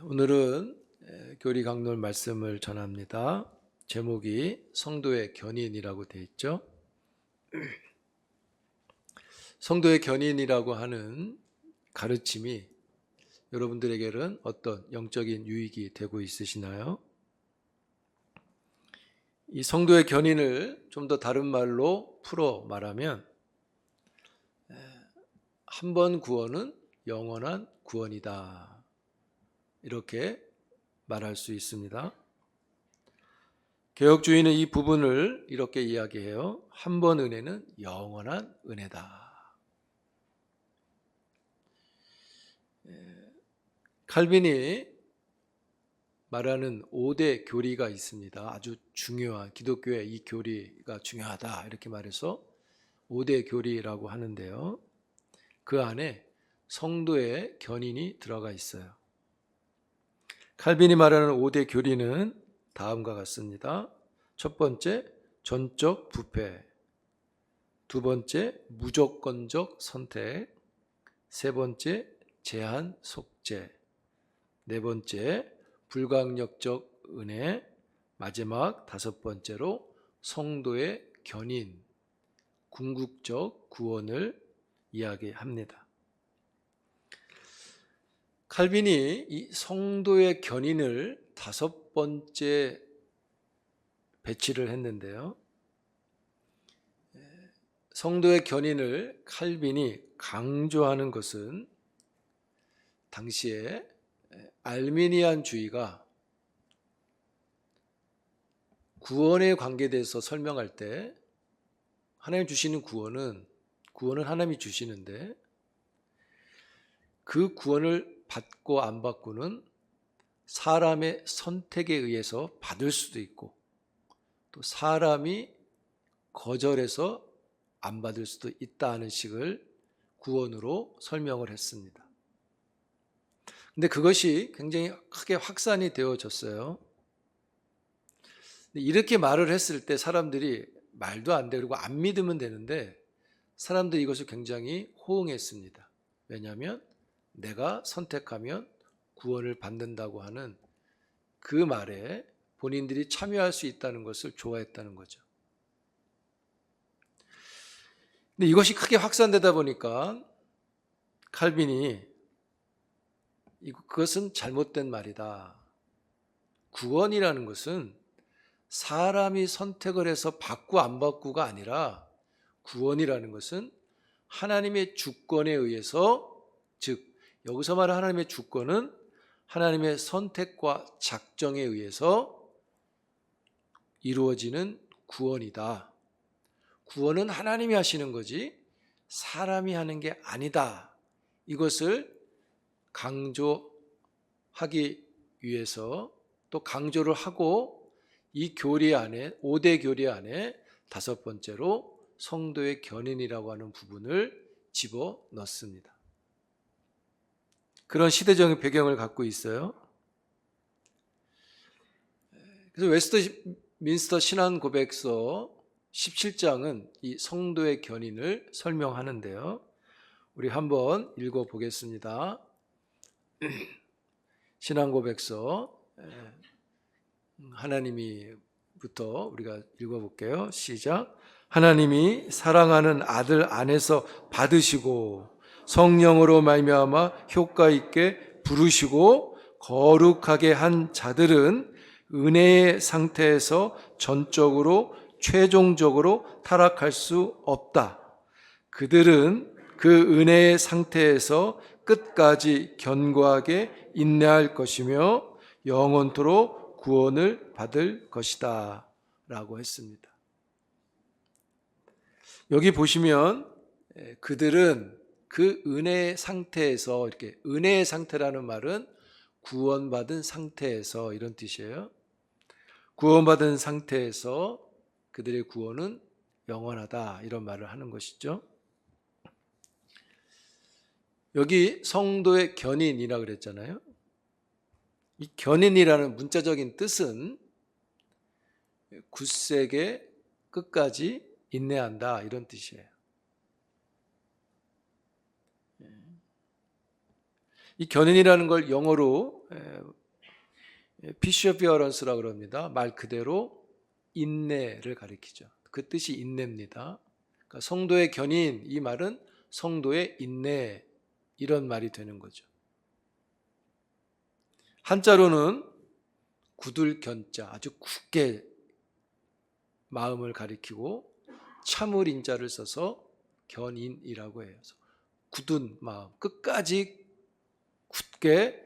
오늘은 교리 강론 말씀을 전합니다. 제목이 성도의 견인이라고 되어 있죠. 성도의 견인이라고 하는 가르침이 여러분들에게는 어떤 영적인 유익이 되고 있으시나요? 이 성도의 견인을 좀 더 다른 말로 풀어 말하면 한 번 구원은 영원한 구원이다, 이렇게 말할 수 있습니다. 개혁주의는 이 부분을 이렇게 이야기해요. 한 번 은혜는 영원한 은혜다. 칼빈이 말하는 5대 교리가 있습니다. 아주 중요한, 기독교의 이 교리가 중요하다, 이렇게 말해서 5대 교리라고 하는데요. 그 안에 성도의 견인이 들어가 있어요. 칼빈이 말하는 5대 교리는 다음과 같습니다. 첫 번째, 전적 부패. 두 번째, 무조건적 선택. 세 번째, 제한 속죄. 네 번째, 불강력적 은혜. 마지막 다섯 번째로 성도의 견인, 궁극적 구원을 이야기합니다. 칼빈이 이 성도의 견인을 다섯 번째 배치를 했는데요. 성도의 견인을 칼빈이 강조하는 것은 당시에 알미니안주의가 구원에 관계돼서 설명할 때 하나님 주시는 구원은 하나님이 주시는데 그 구원을 받고 안 받고는 사람의 선택에 의해서 받을 수도 있고 또 사람이 거절해서 안 받을 수도 있다 하는 식을 구원으로 설명을 했습니다. 근데 그것이 굉장히 크게 확산이 되어졌어요. 이렇게 말을 했을 때 사람들이 말도 안 돼, 그리고 안 믿으면 되는데 사람들이 이것을 굉장히 호응했습니다. 왜냐하면 내가 선택하면 구원을 받는다고 하는 그 말에 본인들이 참여할 수 있다는 것을 좋아했다는 거죠. 근데 이것이 크게 확산되다 보니까 칼빈이 그것은 잘못된 말이다. 구원이라는 것은 사람이 선택을 해서 받고 안 받고가 아니라 구원이라는 것은 하나님의 주권에 의해서, 즉 여기서 말하는 하나님의 주권은 하나님의 선택과 작정에 의해서 이루어지는 구원이다. 구원은 하나님이 하시는 거지 사람이 하는 게 아니다. 이것을 강조하기 위해서 또 강조를 하고 이 교리 안에 5대 교리 안에 다섯 번째로 성도의 견인이라고 하는 부분을 집어넣습니다. 그런 시대적인 배경을 갖고 있어요. 그래서 웨스트민스터 신앙고백서 17장은 이 성도의 견인을 설명하는데요. 우리 한번 읽어보겠습니다. 신앙고백서 하나님이부터 우리가 읽어볼게요. 시작. 하나님이 사랑하는 아들 안에서 받으시고 성령으로 말미암아 효과 있게 부르시고 거룩하게 한 자들은 은혜의 상태에서 전적으로 최종적으로 타락할 수 없다. 그들은 그 은혜의 상태에서 끝까지 견고하게 인내할 것이며 영원토록 구원을 받을 것이다 라고 했습니다. 여기 보시면 그들은 그 은혜의 상태에서, 이렇게 은혜의 상태라는 말은 구원받은 상태에서 이런 뜻이에요. 구원받은 상태에서 그들의 구원은 영원하다, 이런 말을 하는 것이죠. 여기 성도의 견인이라고 그랬잖아요. 이 견인이라는 문자적인 뜻은 굳세게 끝까지 인내한다, 이런 뜻이에요. 이 견인이라는 걸 영어로 피셔피어런스라고 그럽니다. 말 그대로 인내를 가리키죠. 그 뜻이 인내입니다. 그러니까 성도의 견인, 이 말은 성도의 인내, 이런 말이 되는 거죠. 한자로는 굳을 견자, 아주 굳게 마음을 가리키고 참을 인자를 써서 견인이라고 해요. 굳은 마음, 끝까지 굳게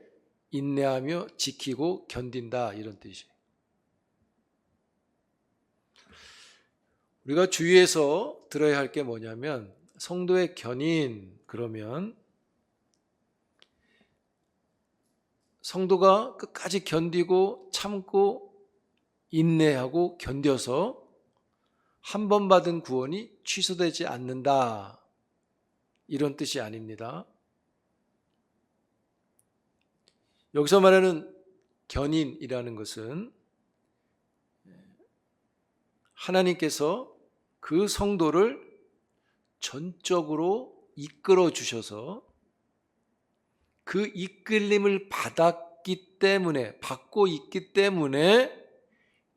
인내하며 지키고 견딘다, 이런 뜻이에요. 우리가 주의해서 들어야 할 게 뭐냐면, 성도의 견인, 그러면 성도가 끝까지 견디고 참고 인내하고 견뎌서 한 번 받은 구원이 취소되지 않는다, 이런 뜻이 아닙니다. 여기서 말하는 견인이라는 것은 하나님께서 그 성도를 전적으로 이끌어 주셔서 그 이끌림을 받고 있기 때문에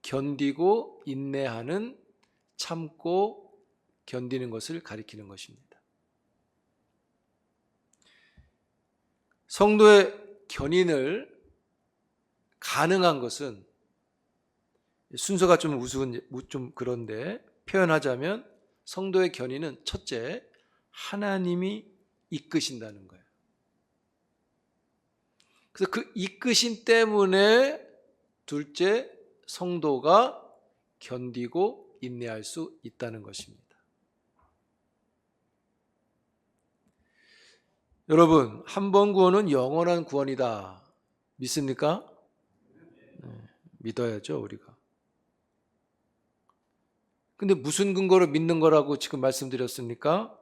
견디고 인내하는, 참고 견디는 것을 가리키는 것입니다. 성도의 견인을 가능한 것은, 순서가 좀 그런데 표현하자면, 성도의 견인은 첫째, 하나님이 이끄신다는 거예요. 그래서 그 이끄신 때문에 둘째, 성도가 견디고 인내할 수 있다는 것입니다. 여러분, 한 번 구원은 영원한 구원이다, 믿습니까? 믿어야죠, 우리가. 근데 무슨 근거로 믿는 거라고 지금 말씀드렸습니까?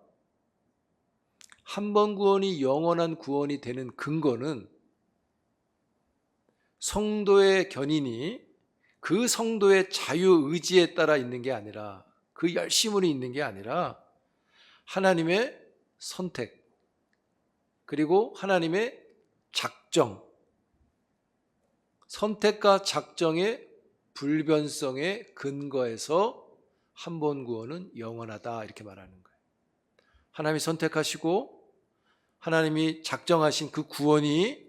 한 번 구원이 영원한 구원이 되는 근거는 성도의 견인이 그 성도의 자유의지에 따라 있는 게 아니라, 그 열심으로 있는 게 아니라, 하나님의 선택, 그리고 하나님의 작정, 선택과 작정의 불변성에 근거해서 한 번 구원은 영원하다, 이렇게 말하는 거예요. 하나님이 선택하시고 하나님이 작정하신 그 구원이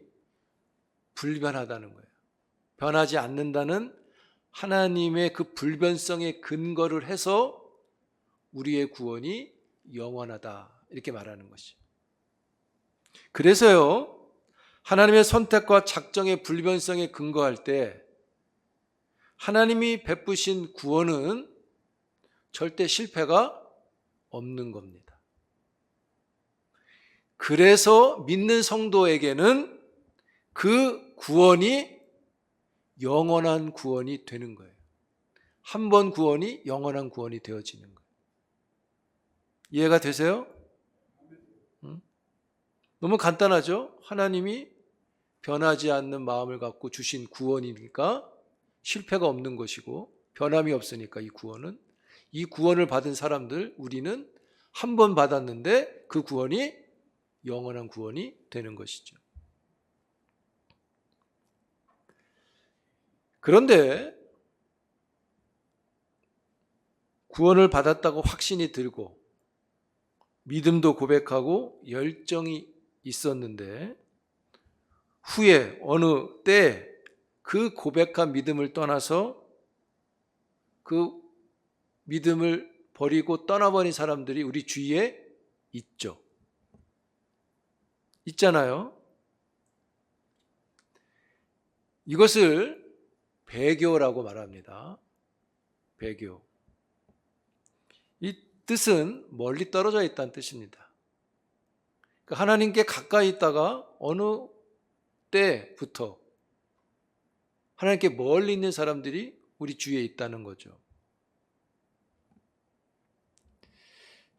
불변하다는 거예요. 변하지 않는다는 하나님의 그 불변성에 근거를 해서 우리의 구원이 영원하다, 이렇게 말하는 것이죠. 그래서요, 하나님의 선택과 작정의 불변성에 근거할 때 하나님이 베푸신 구원은 절대 실패가 없는 겁니다. 그래서 믿는 성도에게는 그 구원이 영원한 구원이 되는 거예요. 한 번 구원이 영원한 구원이 되어지는 거예요. 이해가 되세요? 너무 간단하죠? 하나님이 변하지 않는 마음을 갖고 주신 구원이니까 실패가 없는 것이고, 변함이 없으니까 이 구원을 받은 사람들, 우리는 한 번 받았는데 그 구원이 영원한 구원이 되는 것이죠. 그런데 구원을 받았다고 확신이 들고 믿음도 고백하고 열정이 있었는데, 후에 어느 때 그 고백한 믿음을 떠나서 그 믿음을 버리고 떠나버린 사람들이 우리 주위에 있잖아요. 이것을 배교라고 말합니다. 배교. 이 뜻은 멀리 떨어져 있다는 뜻입니다. 하나님께 가까이 있다가 어느 때부터 하나님께 멀리 있는 사람들이 우리 주위에 있다는 거죠.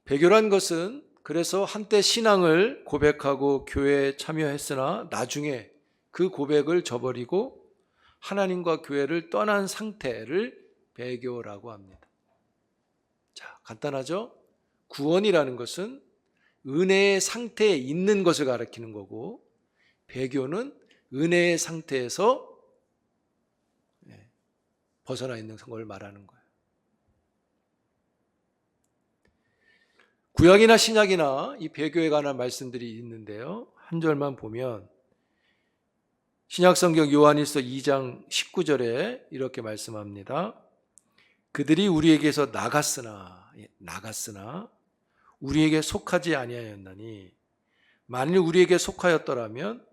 배교란 것은 그래서 한때 신앙을 고백하고 교회에 참여했으나 나중에 그 고백을 저버리고 하나님과 교회를 떠난 상태를 배교라고 합니다. 자, 간단하죠? 구원이라는 것은 은혜의 상태에 있는 것을 가리키는 거고, 배교는 은혜의 상태에서 벗어나 있는 걸 말하는 거예요. 구약이나 신약이나 이 배교에 관한 말씀들이 있는데요. 한 절만 보면 신약성경 요한일서 2장 19절에 이렇게 말씀합니다. 그들이 우리에게서 나갔으나 우리에게 속하지 아니하였나니 만일 우리에게 속하였더라면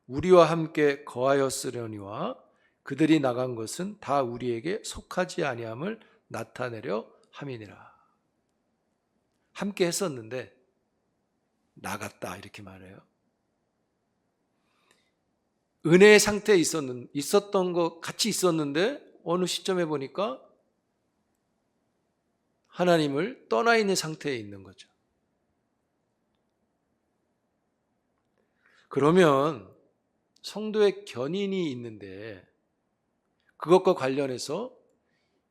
우리와 함께 거하였으려니와 그들이 나간 것은 다 우리에게 속하지 아니함을 나타내려 함이니라. 함께 했었는데 나갔다 이렇게 말해요. 은혜의 상태에 있었던 것 같이 있었는데 어느 시점에 보니까 하나님을 떠나 있는 상태에 있는 거죠. 그러면 성도의 견인이 있는데 그것과 관련해서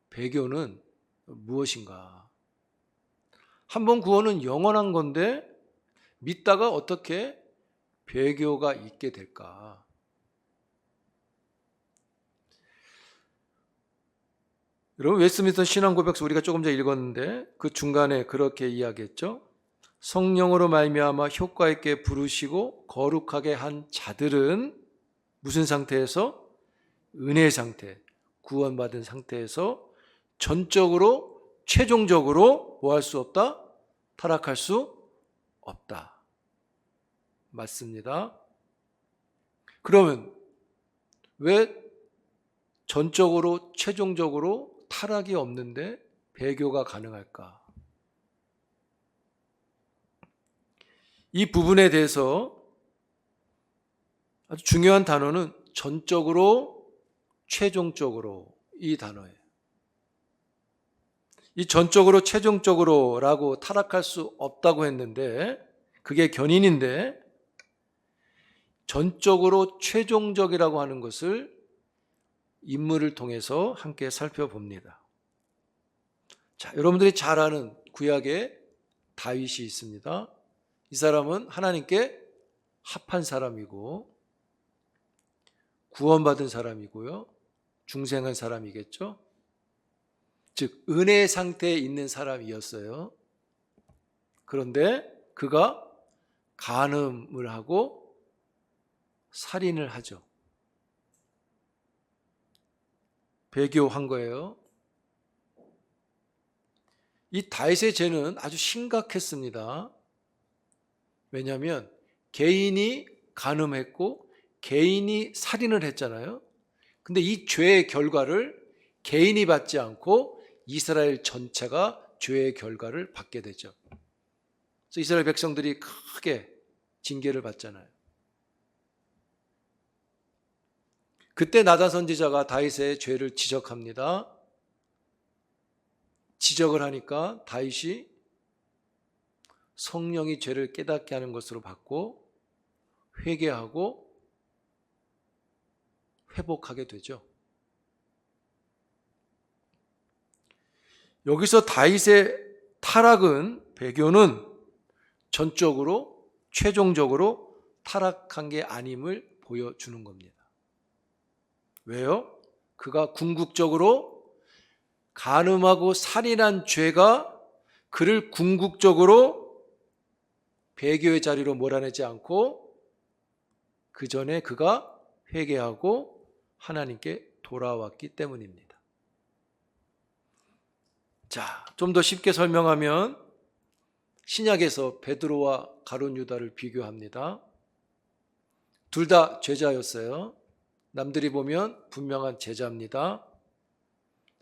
배교는 무엇인가? 한번 구원은 영원한 건데 믿다가 어떻게 배교가 있게 될까? 여러분 웨스트민스터 신앙고백서 우리가 조금 전에 읽었는데 그 중간에 그렇게 이야기했죠. 성령으로 말미암아 효과 있게 부르시고 거룩하게 한 자들은 무슨 상태에서? 은혜의 상태, 구원받은 상태에서 전적으로 최종적으로 뭐 할 수 없다? 타락할 수 없다. 맞습니다. 그러면 왜 전적으로 최종적으로 타락이 없는데 배교가 가능할까? 이 부분에 대해서 아주 중요한 단어는 전적으로 최종적으로 이 단어예요. 이 전적으로 최종적으로라고 타락할 수 없다고 했는데 그게 견인인데 전적으로 최종적이라고 하는 것을 인물을 통해서 함께 살펴봅니다. 자, 여러분들이 잘 아는 구약에 다윗이 있습니다. 이 사람은 하나님께 합한 사람이고 구원받은 사람이고요. 중생한 사람이겠죠. 즉 은혜의 상태에 있는 사람이었어요. 그런데 그가 간음을 하고 살인을 하죠. 배교한 거예요. 이 다윗의 죄는 아주 심각했습니다. 왜냐하면 개인이 간음했고 개인이 살인을 했잖아요. 근데 이 죄의 결과를 개인이 받지 않고 이스라엘 전체가 죄의 결과를 받게 되죠. 그래서 이스라엘 백성들이 크게 징계를 받잖아요. 그때 나단 선지자가 다윗의 죄를 지적합니다. 지적을 하니까 다윗이 성령이 죄를 깨닫게 하는 것으로 받고 회개하고 회복하게 되죠. 여기서 다윗의 타락은 배교는 전적으로 최종적으로 타락한 게 아님을 보여주는 겁니다. 왜요? 그가 궁극적으로 간음하고 살인한 죄가 그를 궁극적으로 배교의 자리로 몰아내지 않고 그 전에 그가 회개하고 하나님께 돌아왔기 때문입니다. 자, 좀 더 쉽게 설명하면 신약에서 베드로와 가룟 유다를 비교합니다. 둘 다 제자였어요. 남들이 보면 분명한 제자입니다.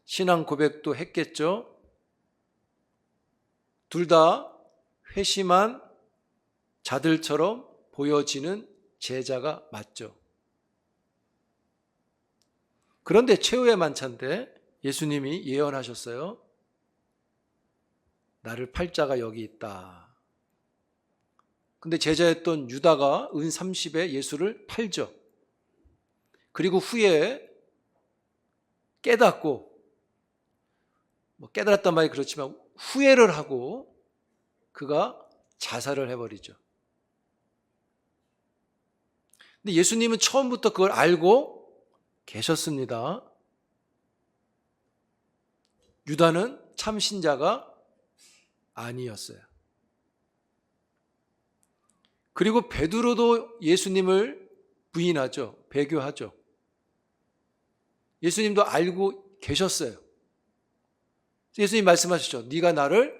신앙 고백도 했겠죠. 둘 다 회심한 자들처럼 보여지는 제자가 맞죠. 그런데 최후의 만찬 때 예수님이 예언하셨어요. 나를 팔 자가 여기 있다. 근데 제자였던 유다가 은 30에 예수를 팔죠. 그리고 후에 깨닫고, 깨달았단 말이 그렇지만 후회를 하고 그가 자살을 해버리죠. 근데 예수님은 처음부터 그걸 알고 계셨습니다. 유다는 참 신자가 아니었어요. 그리고 베드로도 예수님을 부인하죠. 배교하죠. 예수님도 알고 계셨어요. 예수님 말씀하시죠. 네가 나를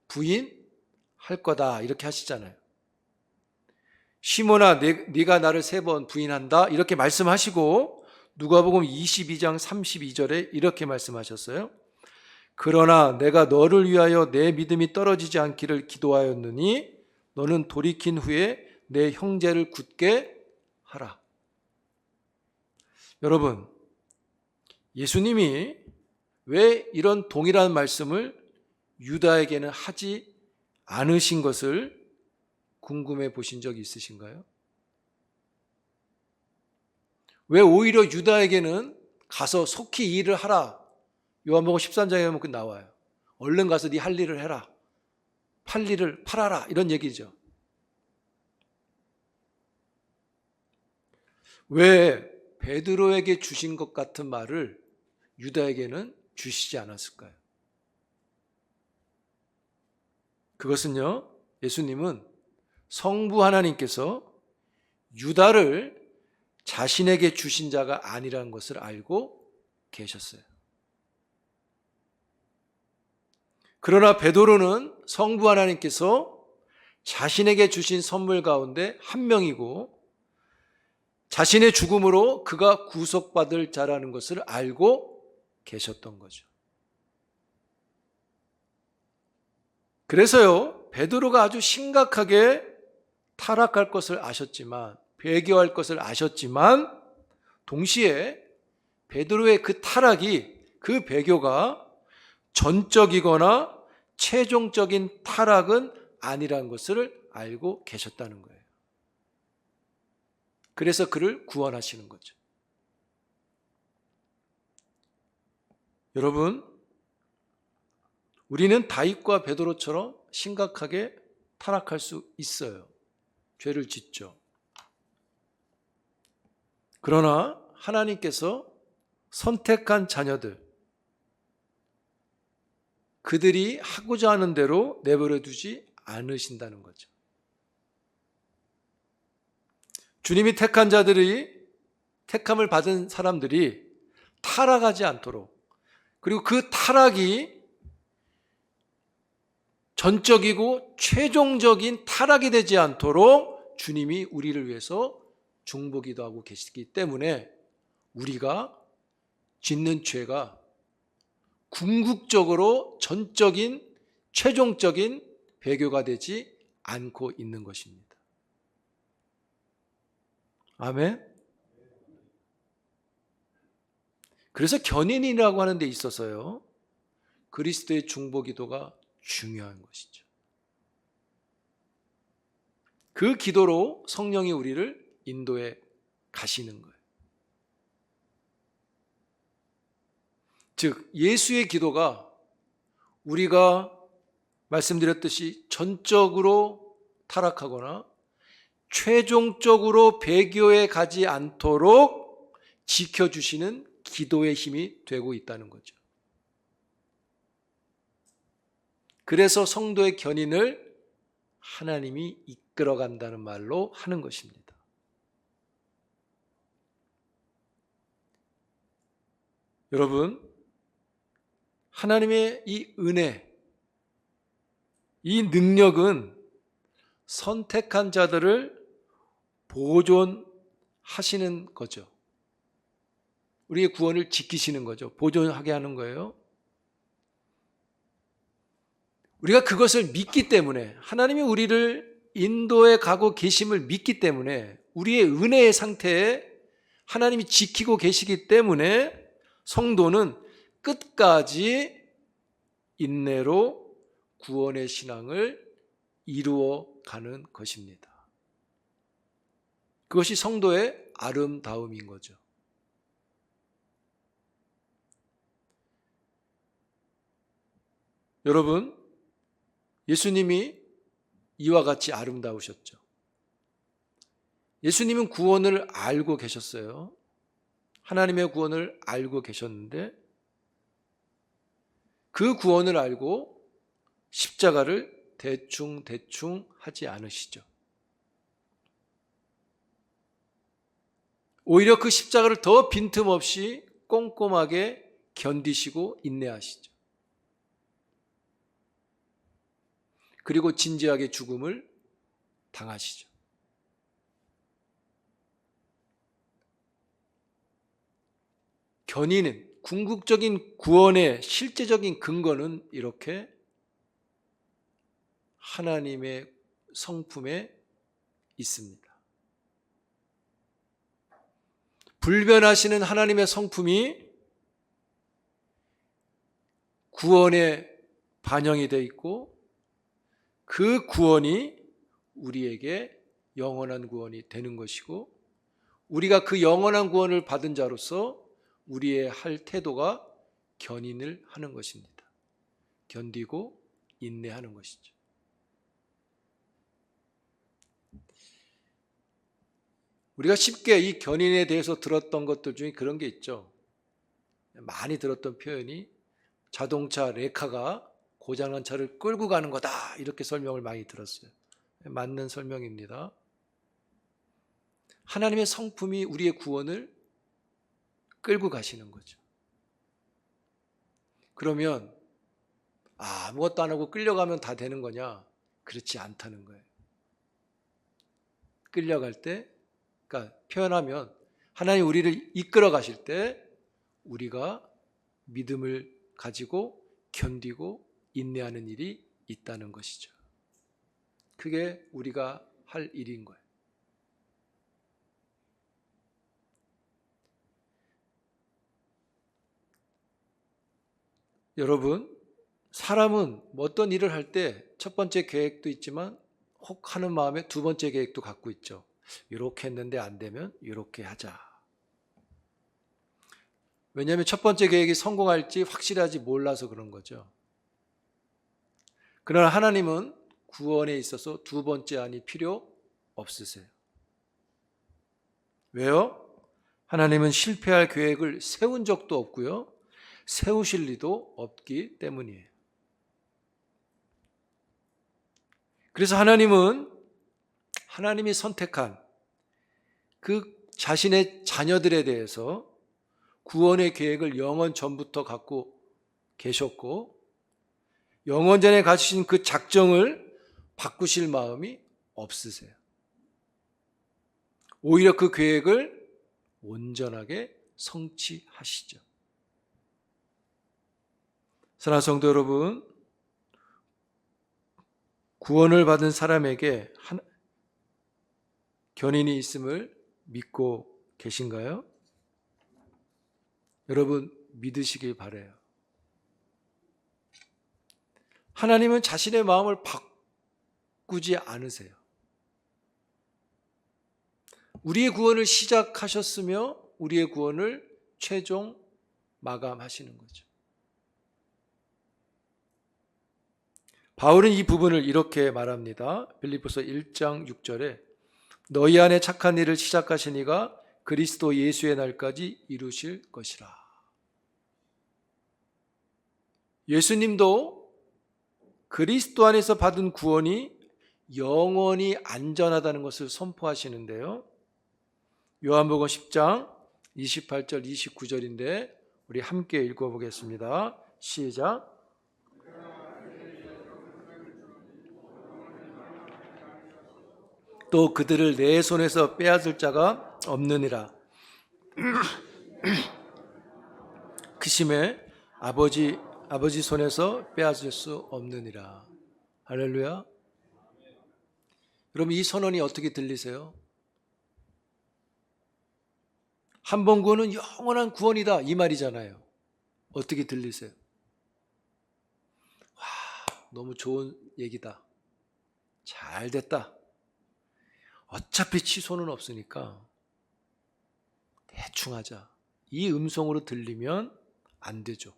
부인할 거다 이렇게 하시잖아요. 시몬아 네가 나를 3번 부인한다 이렇게 말씀하시고 누가복음 22장 32절에 이렇게 말씀하셨어요. 그러나 내가 너를 위하여 내 믿음이 떨어지지 않기를 기도하였느니 너는 돌이킨 후에 내 형제를 굳게 하라. 여러분, 예수님이 왜 이런 동일한 말씀을 유다에게는 하지 않으신 것을 궁금해 보신 적이 있으신가요? 왜 오히려 유다에게는 가서 속히 이 일을 하라. 요한복음 13장에 보면 나와요. 얼른 가서 네 할 일을 해라. 팔리를 팔아라. 이런 얘기죠. 왜 베드로에게 주신 것 같은 말을 유다에게는 주시지 않았을까요? 그것은요, 예수님은 성부 하나님께서 유다를 자신에게 주신 자가 아니라는 것을 알고 계셨어요. 그러나 베드로는 성부 하나님께서 자신에게 주신 선물 가운데 한 명이고 자신의 죽음으로 그가 구속받을 자라는 것을 알고 계셨던 거죠. 그래서요, 베드로가 아주 심각하게 타락할 것을 아셨지만, 배교할 것을 아셨지만, 동시에 베드로의 그 타락이, 그 배교가 전적이거나 최종적인 타락은 아니라는 것을 알고 계셨다는 거예요. 그래서 그를 구원하시는 거죠. 여러분, 우리는 다윗과 베드로처럼 심각하게 타락할 수 있어요. 죄를 짓죠. 그러나 하나님께서 선택한 자녀들, 그들이 하고자 하는 대로 내버려 두지 않으신다는 거죠. 주님이 택한 자들이, 택함을 받은 사람들이 타락하지 않도록, 그리고 그 타락이 전적이고 최종적인 타락이 되지 않도록 주님이 우리를 위해서 중보기도하고 계시기 때문에 우리가 짓는 죄가 궁극적으로 전적인 최종적인 배교가 되지 않고 있는 것입니다. 아멘. 그래서 견인이라고 하는 데 있어서요, 그리스도의 중보기도가 중요한 것이죠. 그 기도로 성령이 우리를 인도해 가시는 거예요. 즉 예수의 기도가 우리가 말씀드렸듯이 전적으로 타락하거나 최종적으로 배교에 가지 않도록 지켜주시는 기도의 힘이 되고 있다는 거죠. 그래서 성도의 견인을 하나님이 이끌어간다는 말로 하는 것입니다. 여러분, 하나님의 이 은혜, 이 능력은 선택한 자들을 보존하시는 거죠. 우리의 구원을 지키시는 거죠. 보존하게 하는 거예요. 우리가 그것을 믿기 때문에, 하나님이 우리를 인도해 가고 계심을 믿기 때문에, 우리의 은혜의 상태에 하나님이 지키고 계시기 때문에 성도는 끝까지 인내로 구원의 신앙을 이루어 가는 것입니다. 그것이 성도의 아름다움인 거죠. 여러분, 예수님이 이와 같이 아름다우셨죠. 예수님은 구원을 알고 계셨어요. 하나님의 구원을 알고 계셨는데 그 구원을 알고 십자가를 대충 하지 않으시죠. 오히려 그 십자가를 더 빈틈없이 꼼꼼하게 견디시고 인내하시죠. 그리고 진지하게 죽음을 당하시죠. 견인은, 궁극적인 구원의 실제적인 근거는 이렇게 하나님의 성품에 있습니다. 불변하시는 하나님의 성품이 구원에 반영이 되어 있고 그 구원이 우리에게 영원한 구원이 되는 것이고 우리가 그 영원한 구원을 받은 자로서 우리의 할 태도가 견인을 하는 것입니다. 견디고 인내하는 것이죠. 우리가 쉽게 이 견인에 대해서 들었던 것들 중에 그런 게 있죠. 많이 들었던 표현이 자동차 레카가 고장난 차를 끌고 가는 거다, 이렇게 설명을 많이 들었어요. 맞는 설명입니다. 하나님의 성품이 우리의 구원을 끌고 가시는 거죠. 그러면 아무것도 안 하고 끌려가면 다 되는 거냐? 그렇지 않다는 거예요. 끌려갈 때, 그러니까 표현하면 하나님 우리를 이끌어 가실 때 우리가 믿음을 가지고 견디고 인내하는 일이 있다는 것이죠. 그게 우리가 할 일인 거예요. 여러분, 사람은 어떤 일을 할 때 첫 번째 계획도 있지만 혹 하는 마음에 두 번째 계획도 갖고 있죠. 이렇게 했는데 안 되면 이렇게 하자. 왜냐하면 첫 번째 계획이 성공할지 확실하지 몰라서 그런 거죠. 그러나 하나님은 구원에 있어서 두 번째 안이 필요 없으세요. 왜요? 하나님은 실패할 계획을 세운 적도 없고요. 세우실 리도 없기 때문이에요. 그래서 하나님은 하나님이 선택한 그 자신의 자녀들에 대해서 구원의 계획을 영원 전부터 갖고 계셨고 영원 전에 가지신 그 작정을 바꾸실 마음이 없으세요. 오히려 그 계획을 온전하게 성취하시죠. 사랑하는 성도 여러분, 구원을 받은 사람에게 견인이 있음을 믿고 계신가요? 여러분, 믿으시길 바라요. 하나님은 자신의 마음을 바꾸지 않으세요. 우리의 구원을 시작하셨으며 우리의 구원을 최종 마감하시는 거죠. 바울은 이 부분을 이렇게 말합니다. 빌립보서 1장 6절에 너희 안에 착한 일을 시작하신 이가 그리스도 예수의 날까지 이루실 것이라. 예수님도 그리스도 안에서 받은 구원이 영원히 안전하다는 것을 선포하시는데요. 요한복음 10장 28절 29절인데 우리 함께 읽어보겠습니다. 시작. 또 그들을 내 손에서 빼앗을 자가 없느니라. 크심에 아버지 손에서 빼앗을 수 없느니라. 할렐루야. 여러분, 이 선언이 어떻게 들리세요? 한 번 구원은 영원한 구원이다, 이 말이잖아요. 어떻게 들리세요? 와, 너무 좋은 얘기다. 잘 됐다. 어차피 취소는 없으니까 대충 하자. 이 음성으로 들리면 안 되죠.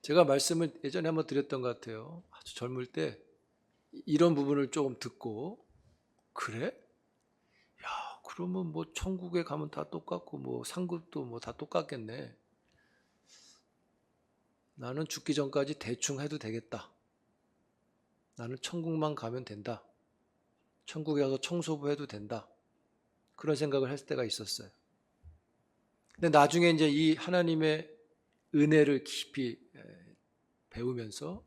제가 말씀을 예전에 한번 드렸던 것 같아요. 아주 젊을 때 이런 부분을 조금 듣고, 그래? 야, 그러면 뭐 천국에 가면 다 똑같고 뭐 상급도 뭐 다 똑같겠네. 나는 죽기 전까지 대충 해도 되겠다. 나는 천국만 가면 된다. 천국에 가서 청소부 해도 된다. 그런 생각을 할 때가 있었어요. 근데 나중에 이제 이 하나님의 은혜를 깊이 배우면서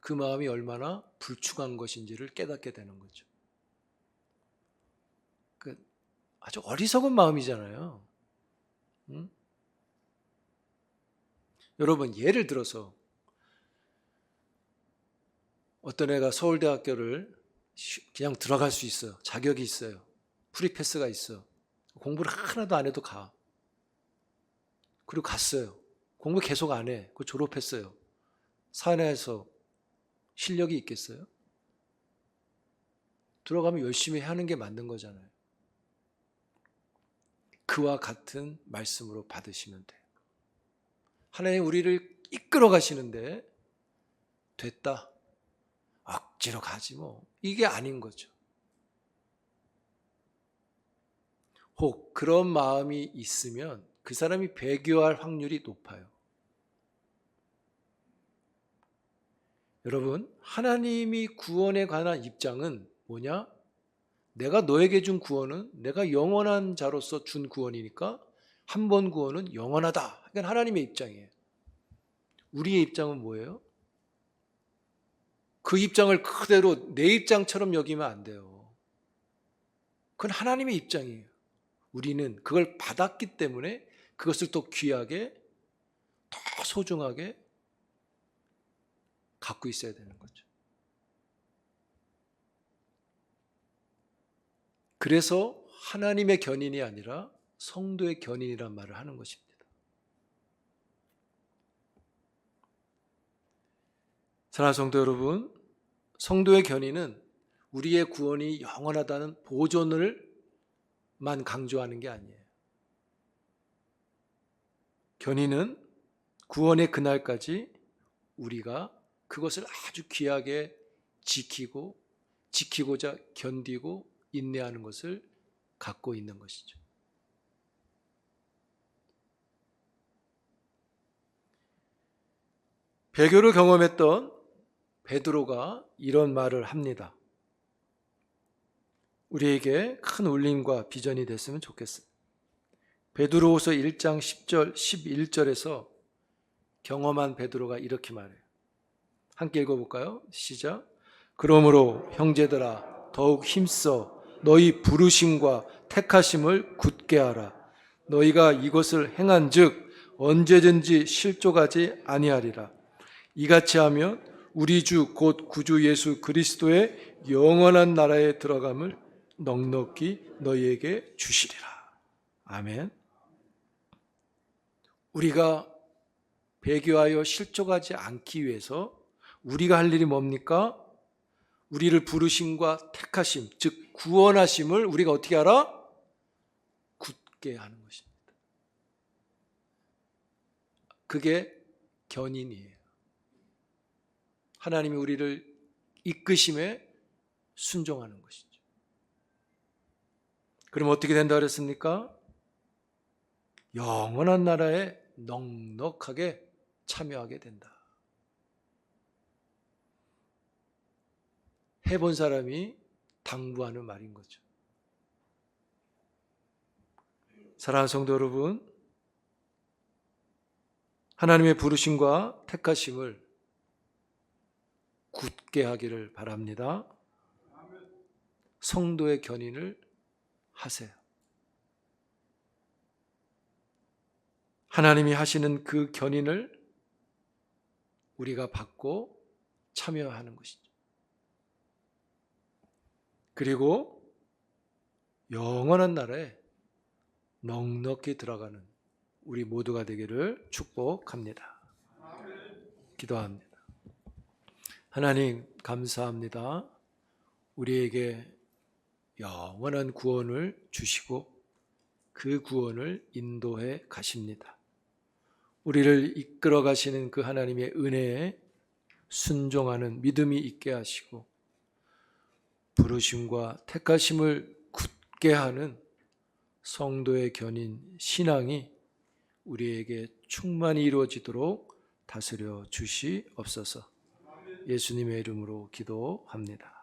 그 마음이 얼마나 불충한 것인지를 깨닫게 되는 거죠. 그 아주 어리석은 마음이잖아요. 응? 여러분, 예를 들어서 어떤 애가 서울대학교를 그냥 들어갈 수 있어요. 자격이 있어요. 프리패스가 있어. 공부를 하나도 안 해도 가. 그리고 갔어요. 공부 계속 안 해. 그 졸업했어요. 사내에서 실력이 있겠어요? 들어가면 열심히 하는 게 맞는 거잖아요. 그와 같은 말씀으로 받으시면 돼요. 하나님 우리를 이끌어 가시는데 됐다. 억지로 가지 뭐. 이게 아닌 거죠. 혹 그런 마음이 있으면 그 사람이 배교할 확률이 높아요. 여러분, 하나님이 구원에 관한 입장은 뭐냐? 내가 너에게 준 구원은 내가 영원한 자로서 준 구원이니까 한 번 구원은 영원하다. 그러니까 하나님의 입장이에요. 우리의 입장은 뭐예요? 그 입장을 그대로 내 입장처럼 여기면 안 돼요. 그건 하나님의 입장이에요. 우리는 그걸 받았기 때문에 그것을 또 귀하게, 더 소중하게 갖고 있어야 되는 거죠. 그래서 하나님의 견인이 아니라 성도의 견인이란 말을 하는 것입니다. 사랑하는 성도 여러분, 성도의 견인은 우리의 구원이 영원하다는 보존을만 강조하는 게 아니에요. 견인은 구원의 그날까지 우리가 그것을 아주 귀하게 지키고자 견디고 인내하는 것을 갖고 있는 것이죠. 배교를 경험했던 베드로가 이런 말을 합니다. 우리에게 큰 울림과 비전이 됐으면 좋겠어요. 베드로후서 1장 10절, 11절에서 경험한 베드로가 이렇게 말해요. 함께 읽어볼까요? 시작. 그러므로 형제들아 더욱 힘써 너희 부르심과 택하심을 굳게 하라. 너희가 이것을 행한즉 언제든지 실족하지 아니하리라. 이같이 하면 우리 주 곧 구주 예수 그리스도의 영원한 나라에 들어감을 넉넉히 너희에게 주시리라. 아멘. 우리가 배교하여 실족하지 않기 위해서 우리가 할 일이 뭡니까? 우리를 부르심과 택하심, 즉 구원하심을 우리가 어떻게 하라? 굳게 하는 것입니다. 그게 견인이에요. 하나님이 우리를 이끄심에 순종하는 것이죠. 그럼 어떻게 된다 그랬습니까? 영원한 나라에 넉넉하게 참여하게 된다. 해본 사람이 당부하는 말인 거죠. 사랑하는 성도 여러분, 하나님의 부르심과 택하심을 굳게 하기를 바랍니다. 성도의 견인을 하세요. 하나님이 하시는 그 견인을 우리가 받고 참여하는 것이죠. 그리고 영원한 나라에 넉넉히 들어가는 우리 모두가 되기를 축복합니다. 기도합니다. 하나님 감사합니다. 우리에게 영원한 구원을 주시고 그 구원을 인도해 가십니다. 우리를 이끌어 가시는 그 하나님의 은혜에 순종하는 믿음이 있게 하시고 부르심과 택하심을 굳게 하는 성도의 견인 신앙이 우리에게 충만히 이루어지도록 다스려 주시옵소서. 예수님의 이름으로 기도합니다.